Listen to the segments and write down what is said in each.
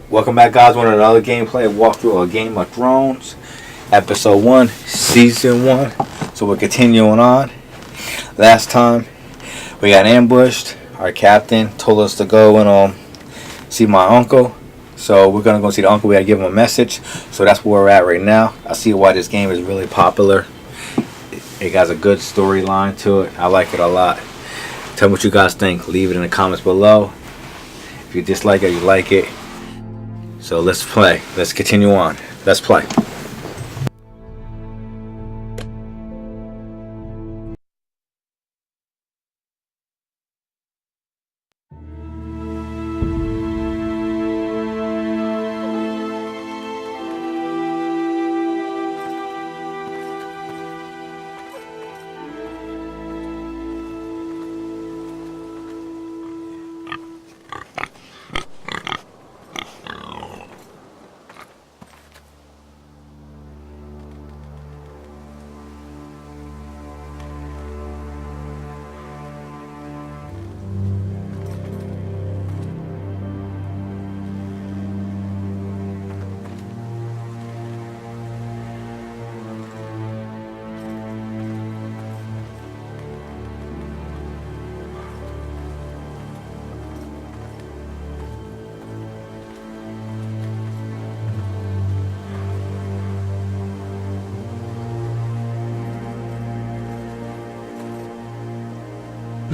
Welcome back, guys. Want another gameplay walkthrough of Game of Thrones, Episode 1, Season 1. So we're continuing on. Last time, we got ambushed. Our captain told us to go and see my uncle. So we're going to go see the uncle. We got to give him a message. So that's where we're at right now. I see why this game is really popular. It has a good storyline to it. I like it a lot. Tell me what you guys think. Leave it in the comments below. If you dislike it, you like it. So let's play. Let's continue on. Let's play.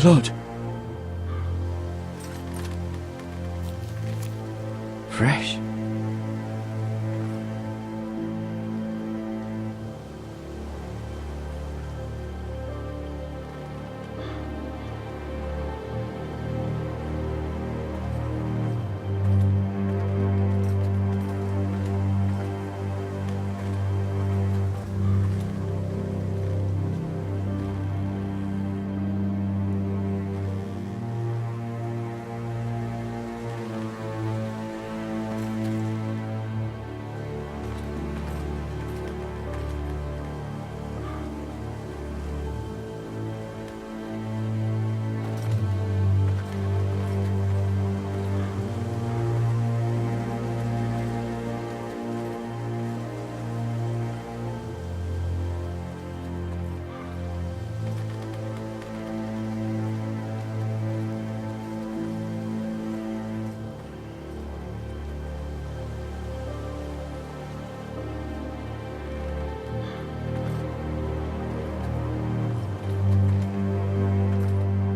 Blood. Fresh.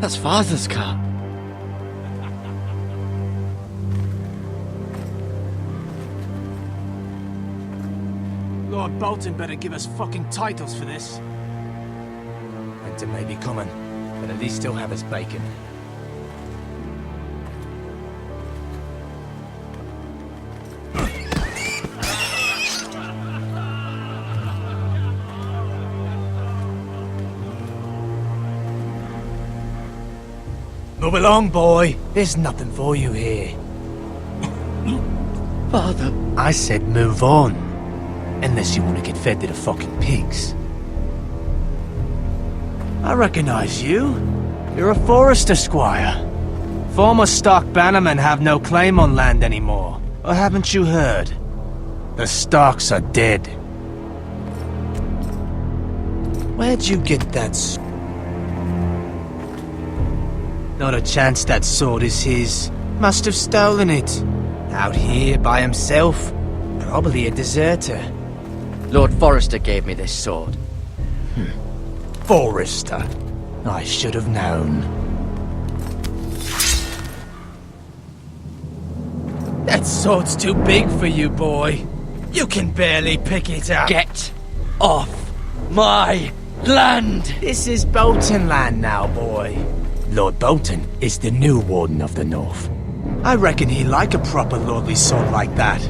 That's Father's car. Lord Bolton better give us fucking titles for this. Winter may be coming, but at least still have his bacon. Move along, boy. There's nothing for you here. Father. I said move on. Unless you want to get fed to the fucking pigs. I recognize you. You're a Forrester squire. Former Stark bannermen have no claim on land anymore. Or haven't you heard? The Starks are dead. Where'd you get that Not a chance that sword is his. Must have stolen it. Out here by himself. Probably a deserter. Lord Forrester gave me this sword. Forrester. I should have known. That sword's too big for you, boy. You can barely pick it up. Get off my land! This is Bolton land now, boy. Lord Bolton is the new Warden of the North. I reckon he'd like a proper lordly sword like that.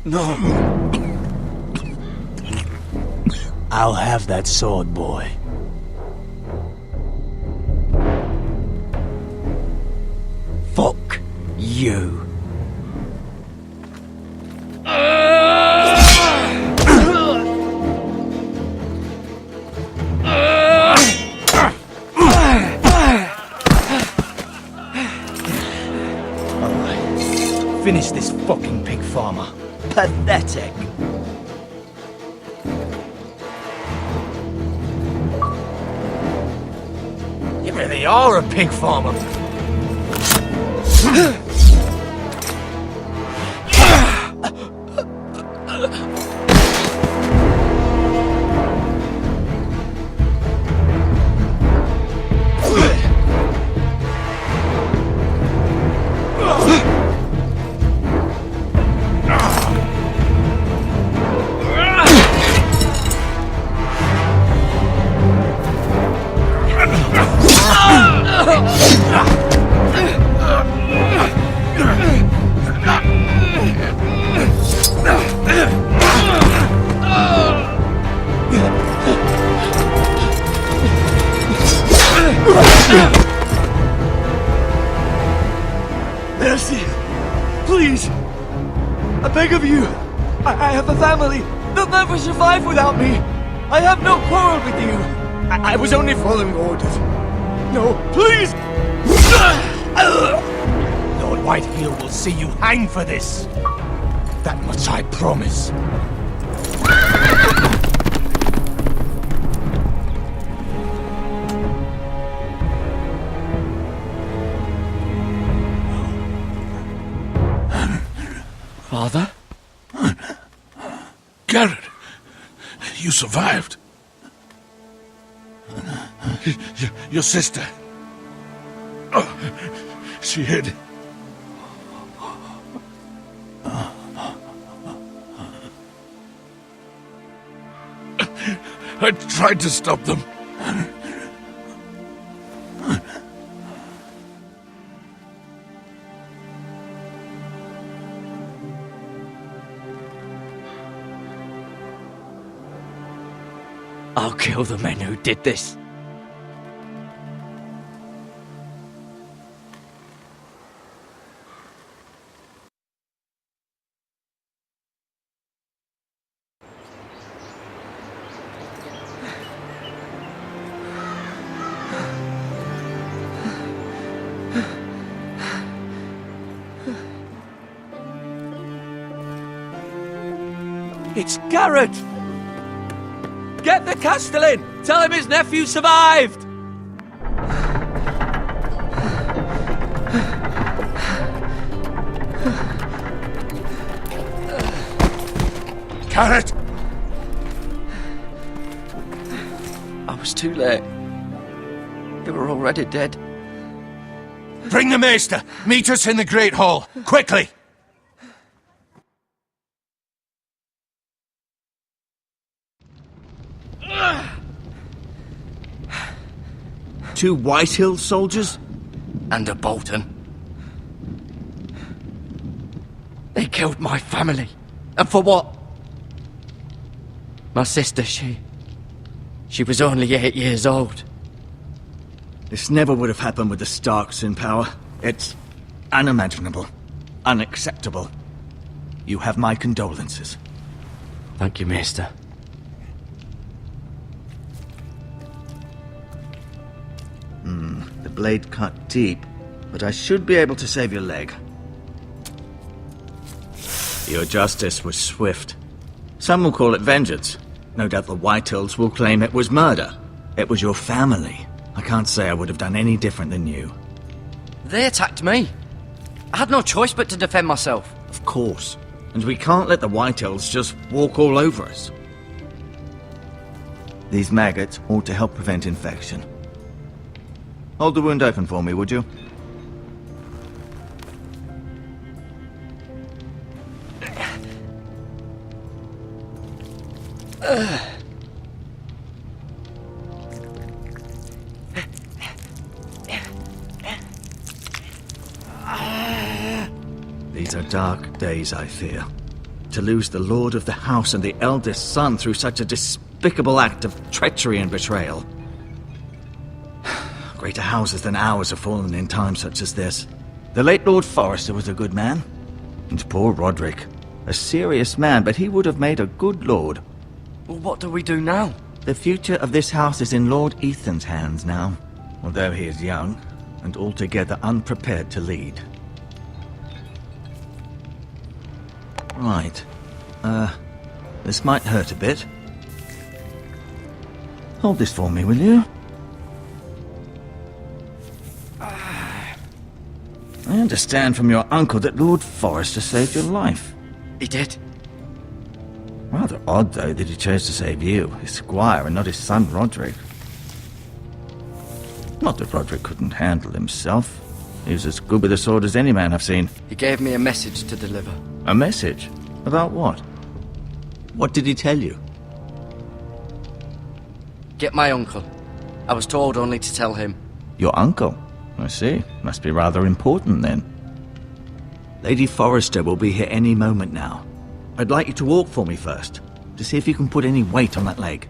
No. I'll have that sword, boy. Fuck you. finish this fucking pig farmer. Pathetic. You really are a pig farmer. Mercy! Please! I beg of you! I have a family! They'll never survive without me! I have no quarrel with you! I was only following orders. No, please! Lord Whitehill will see you hang for this. That much I promise. Father? Garrett, you survived. Your sister. Oh, she hid. I tried to stop them. I'll kill the men who did this. It's Garrett! Get the Castellan! Tell him his nephew survived! Garrett! I was too late. They were already dead. Bring the Maester! Meet us in the Great Hall! Quickly! Two Whitehill soldiers? And a Bolton. They killed my family. And for what? My sister, she was only 8 years old. This never would have happened with the Starks in power. It's unimaginable. Unacceptable. You have my condolences. Thank you, Maester. The blade cut deep, but I should be able to save your leg. Your justice was swift. Some will call it vengeance. No doubt the Whitehills will claim it was murder. It was your family. I can't say I would have done any different than you. They attacked me. I had no choice but to defend myself. Of course. And we can't let the Whitehills just walk all over us. These maggots ought to help prevent infection. Hold the wound open for me, would you? These are dark days, I fear. To lose the lord of the house and the eldest son through such a despicable act of treachery and betrayal. Greater houses than ours have fallen in times such as this. The late Lord Forrester was a good man. And poor Roderick. A serious man, but he would have made a good lord. Well, what do we do now? The future of this house is in Lord Ethan's hands now, although he is young and altogether unprepared to lead. Right. This might hurt a bit. Hold this for me, will you? I understand from your uncle that Lord Forrester saved your life. He did. Rather odd, though, that he chose to save you, his squire, and not his son Roderick. Not that Roderick couldn't handle himself. He was as good with a sword as any man I've seen. He gave me a message to deliver. A message? About what? What did he tell you? Get my uncle. I was told only to tell him. Your uncle? I see. Must be rather important, then. Lady Forrester will be here any moment now. I'd like you to walk for me first, to see if you can put any weight on that leg.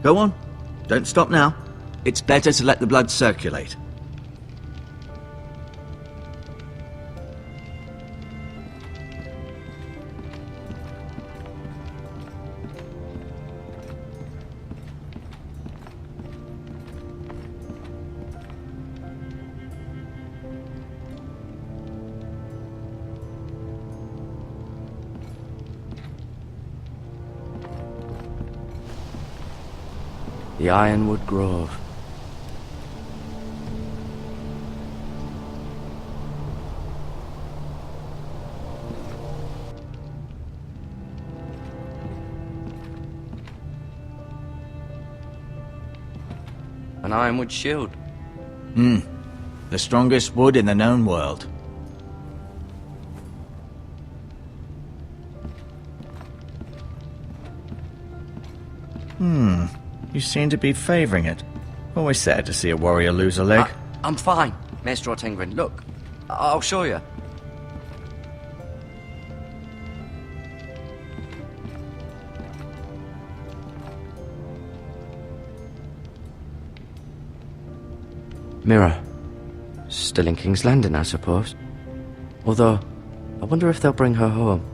Go on. Don't stop now. It's better to let the blood circulate. The Ironwood Grove. An ironwood shield. The strongest wood in the known world. You seem to be favoring it. Always sad to see a warrior lose a leg. I'm fine, Maestro Tingrin. Look, I'll show you. Mirror. Still in King's Landing, I suppose. Although, I wonder if they'll bring her home.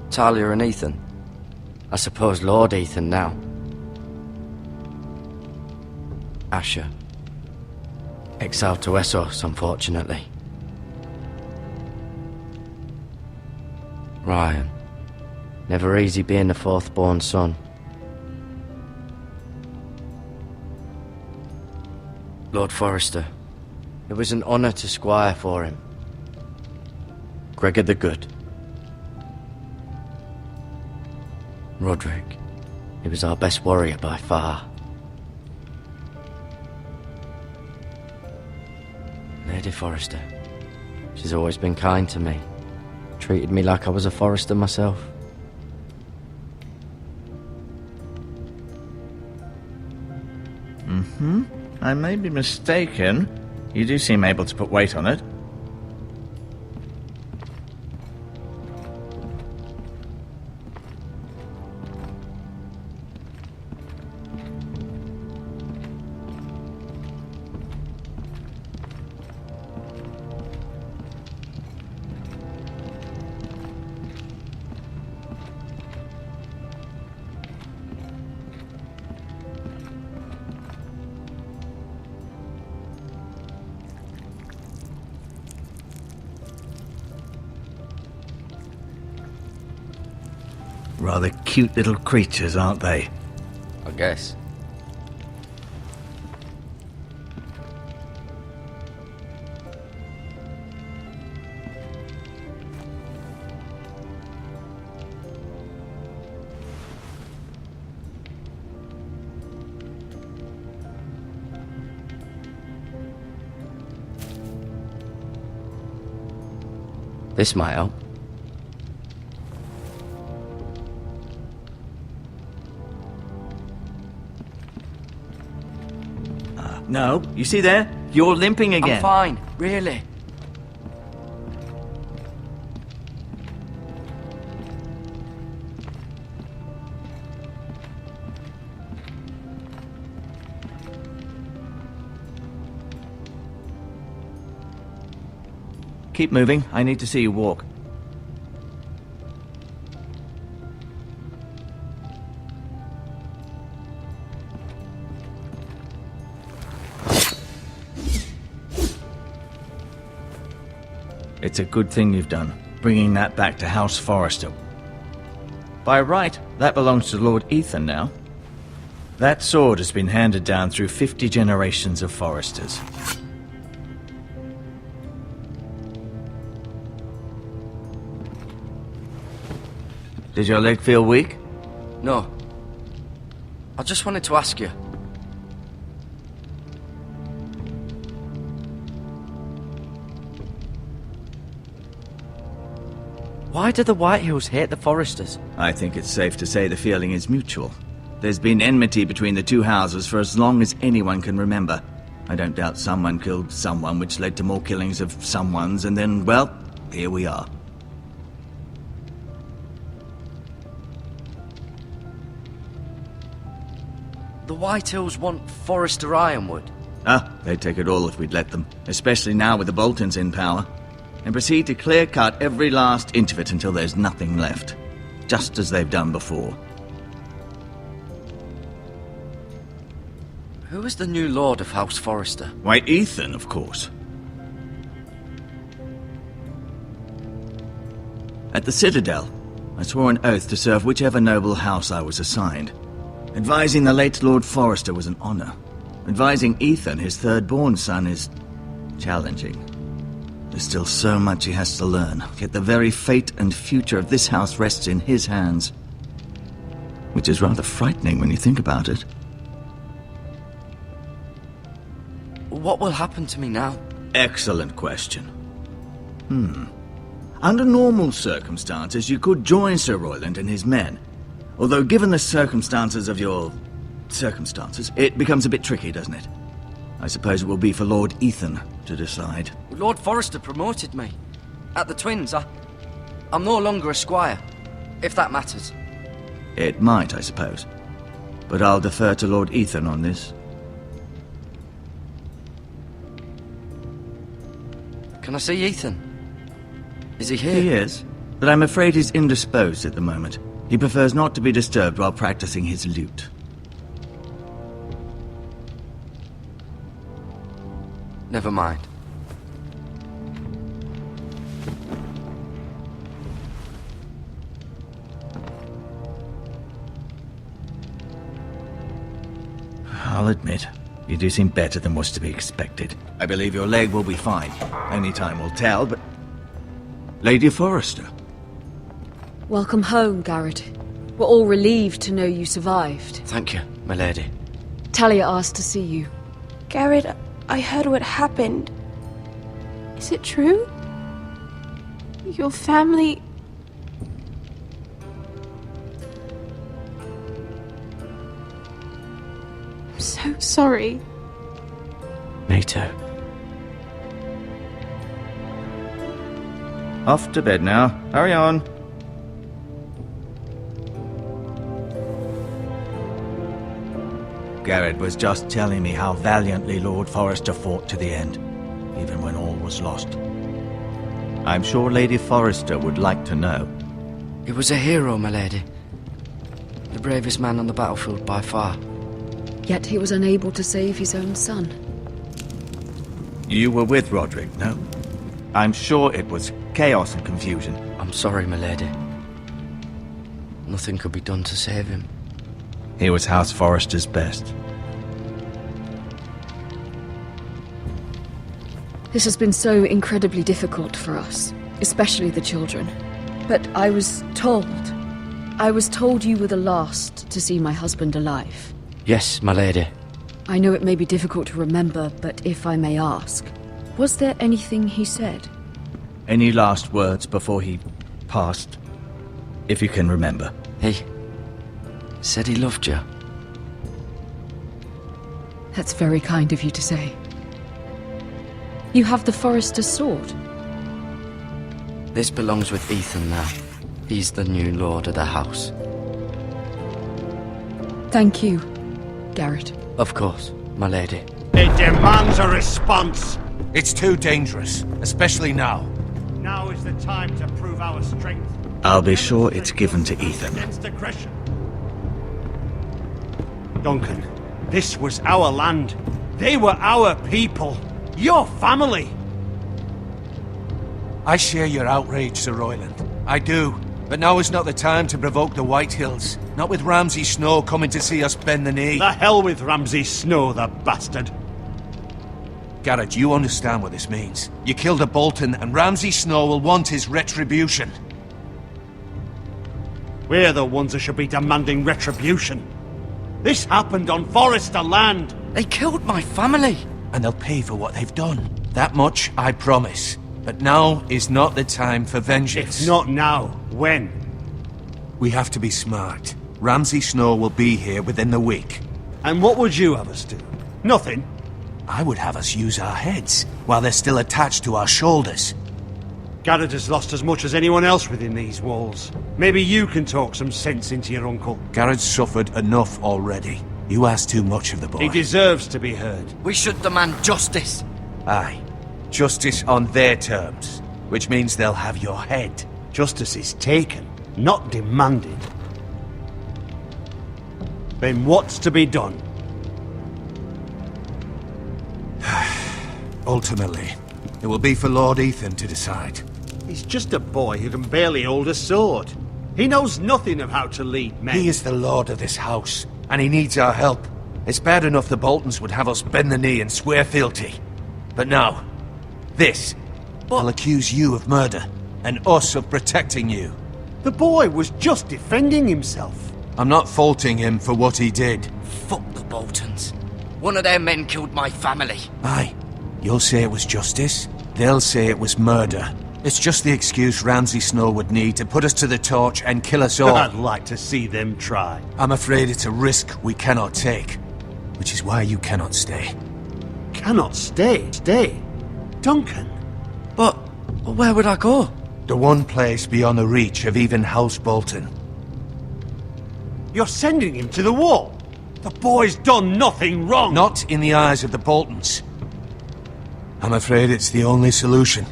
Talia and Ethan. I suppose Lord Ethan now. Asher. Exiled to Essos, unfortunately. Ryan. Never easy being the fourth-born son. Lord Forrester. It was an honour to squire for him. Gregor the Good. Roderick. He was our best warrior by far. Lady Forrester. She's always been kind to me. Treated me like I was a Forrester myself. I may be mistaken. You do seem able to put weight on it. Rather cute little creatures, aren't they? I guess. This might help. No, you see there? You're limping again. I'm fine, really. Keep moving. I need to see you walk. It's a good thing you've done, bringing that back to House Forrester. By right, that belongs to Lord Ethan now. That sword has been handed down through 50 generations of Forresters. Did your leg feel weak? No. I just wanted to ask you. Why do the Whitehills hate the Forresters? I think it's safe to say the feeling is mutual. There's been enmity between the two houses for as long as anyone can remember. I don't doubt someone killed someone, which led to more killings of someones, and then, well, here we are. The Whitehills want Forrester Ironwood. They'd take it all if we'd let them, especially now with the Boltons in power, and proceed to clear-cut every last inch of it until there's nothing left, just as they've done before. Who is the new Lord of House Forrester? Why, Ethan, of course. At the Citadel, I swore an oath to serve whichever noble house I was assigned. Advising the late Lord Forrester was an honor. Advising Ethan, his third-born son, is challenging. There's still so much he has to learn, yet the very fate and future of this house rests in his hands. Which is rather frightening when you think about it. What will happen to me now? Excellent question. Under normal circumstances, you could join Sir Royland and his men. Although given the circumstances of your circumstances, it becomes a bit tricky, doesn't it? I suppose it will be for Lord Ethan to decide. Lord Forrester promoted me. At the Twins, I'm no longer a squire, if that matters. It might, I suppose. But I'll defer to Lord Ethan on this. Can I see Ethan? Is he here? He is, but I'm afraid he's indisposed at the moment. He prefers not to be disturbed while practicing his lute. Never mind. I'll admit, you do seem better than was to be expected. I believe your leg will be fine. Only time will tell, but... Lady Forrester. Welcome home, Garrett. We're all relieved to know you survived. Thank you, my lady. Talia asked to see you. Garrett, I heard what happened. Is it true? Your family... I'm so sorry. Me too. Off to bed now. Hurry on. Garrett was just telling me how valiantly Lord Forrester fought to the end, even when all was lost. I'm sure Lady Forrester would like to know. He was a hero, my lady. The bravest man on the battlefield by far. Yet he was unable to save his own son. You were with Roderick, no? I'm sure it was chaos and confusion. I'm sorry, my lady. Nothing could be done to save him. He was House Forrester's best. This has been so incredibly difficult for us, especially the children. But I was told you were the last to see my husband alive. Yes, my lady. I know it may be difficult to remember, but if I may ask, was there anything he said? Any last words before he passed? If you can remember. He said he loved you. That's very kind of you to say. You have the Forrester's sword. This belongs with Ethan now. He's the new lord of the house. Thank you, Garrett. Of course, my lady. It demands a response. It's too dangerous, especially now. Now is the time to prove our strength. I'll be sure it's given to Ethan. Against aggression. Duncan, this was our land. They were our people. Your family. I share your outrage, Sir Royland. I do. But now is not the time to provoke the Whitehills. Not with Ramsay Snow coming to see us bend the knee. The hell with Ramsay Snow, the bastard. Garrett, you understand what this means. You killed a Bolton, and Ramsay Snow will want his retribution. We're the ones that should be demanding retribution. This happened on Forrester land. They killed my family. And they'll pay for what they've done. That much, I promise. But now is not the time for vengeance. If not now, when? We have to be smart. Ramsay Snow will be here within the week. And what would you have us do? Nothing. I would have us use our heads, while they're still attached to our shoulders. Garrett has lost as much as anyone else within these walls. Maybe you can talk some sense into your uncle. Garrett's suffered enough already. You ask too much of the boy. He deserves to be heard. We should demand justice. Aye. Justice on their terms. Which means they'll have your head. Justice is taken, not demanded. Then what's to be done? Ultimately, it will be for Lord Ethan to decide. He's just a boy who can barely hold a sword. He knows nothing of how to lead men. He is the lord of this house, and he needs our help. It's bad enough the Boltons would have us bend the knee and swear fealty. But now, this will accuse you of murder, and us of protecting you. The boy was just defending himself. I'm not faulting him for what he did. Fuck the Boltons. One of their men killed my family. Aye. You'll say it was justice. They'll say it was murder. It's just the excuse Ramsay Snow would need to put us to the torch and kill us all. I'd like to see them try. I'm afraid it's a risk we cannot take. Which is why you cannot stay. Cannot stay? Stay? Duncan? But where would I go? The one place beyond the reach of even House Bolton. You're sending him to the wall? The boy's done nothing wrong! Not in the eyes of the Boltons. I'm afraid it's the only solution.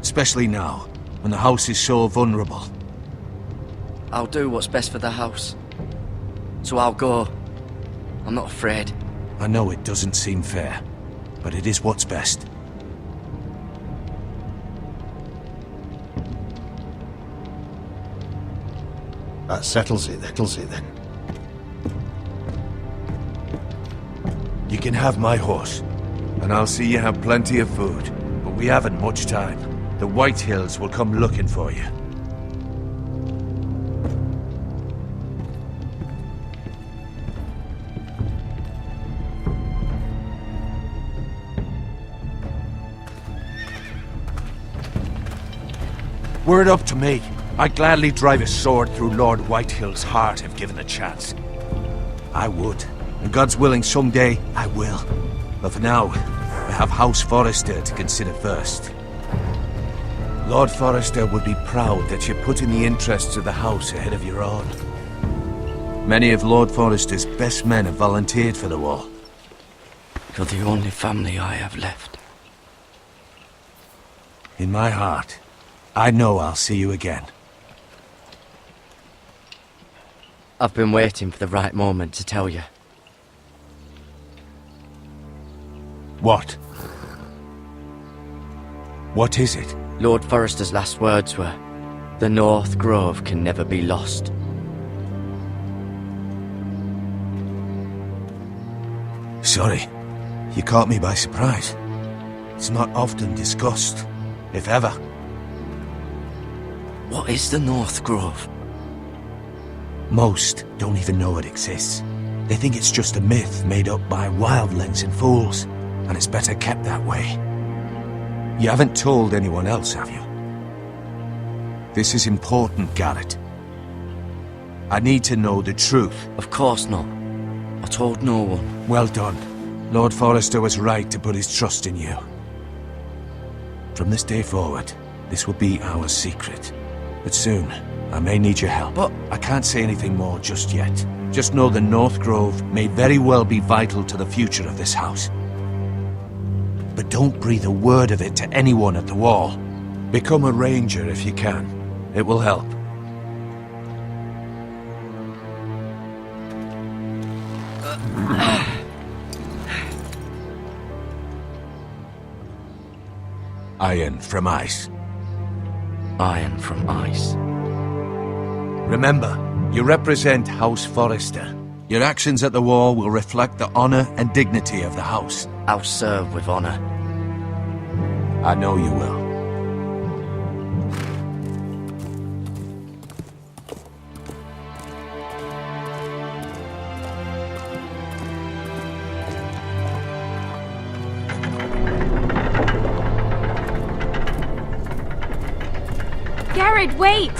Especially now, when the house is so vulnerable. I'll do what's best for the house. So I'll go. I'm not afraid. I know it doesn't seem fair, but it is what's best. That settles it then. You can have my horse, and I'll see you have plenty of food, but we haven't much time. The Whitehills will come looking for you. Were it up to me, I'd gladly drive a sword through Lord Whitehill's heart if given the chance. I would, and God's willing someday I will. But for now, I have House Forrester to consider first. Lord Forrester would be proud that you're putting the interests of the house ahead of your own. Many of Lord Forrester's best men have volunteered for the war. You're the only family I have left. In my heart, I know I'll see you again. I've been waiting for the right moment to tell you. What? What is it? Lord Forrester's last words were, "The North Grove can never be lost." Sorry, you caught me by surprise. It's not often discussed, if ever. What is the North Grove? Most don't even know it exists. They think it's just a myth made up by wildlings and fools, and it's better kept that way. You haven't told anyone else, have you? This is important, Garrett. I need to know the truth. Of course not. I told no one. Well done. Lord Forrester was right to put his trust in you. From this day forward, this will be our secret. But soon, I may need your help. But I can't say anything more just yet. Just know the North Grove may very well be vital to the future of this house. But don't breathe a word of it to anyone at the wall. Become a ranger if you can. It will help. Iron from ice. iron from ice. Remember, you represent House Forrester. Your actions at the wall will reflect the honor and dignity of the house. I'll serve with honor. I know you will. Garrett, wait!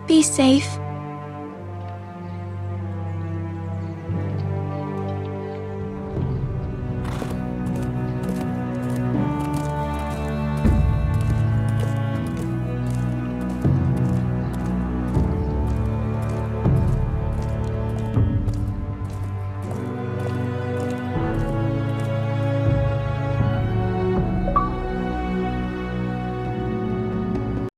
Be safe.